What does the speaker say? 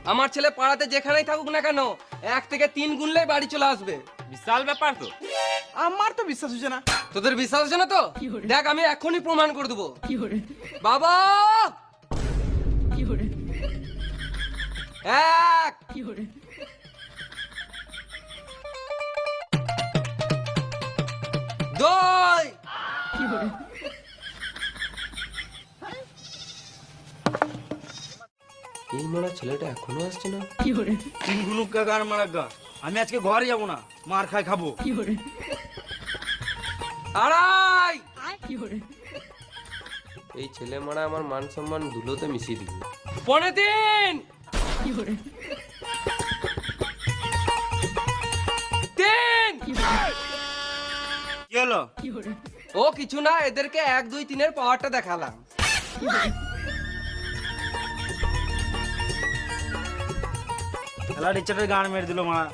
আমার ছেলে পাড়াতে যেখানেই থাকুক না কেন 1 থেকে 3 গুনলেই বাড়ি চলে আসবে। বিশাল ব্যাপার তো। আমার তো বিশ্বাস হচ্ছে না। তোদের বিশ্বাস হচ্ছে না তো দেখ আমি এখনই প্রমাণ করে দেবো। বাবা 1 2 এই মারা ছেলেটা এখনো আসছে না। তিন গুনুকা গান মারাগা, আমি আজকে ঘরে যাবো না, মার খাই খাবো। আড়াই এই ছেলে মারা আমার মান সম্মান ধুলোতে মিশিয়ে দিবে। 3.5 3 কি হলো? ও কিছু না, এদেরকে 1 2 3 এর পাওয়ারটা দেখালাম। খেলা টিচারের গান মেরে দিল মারা।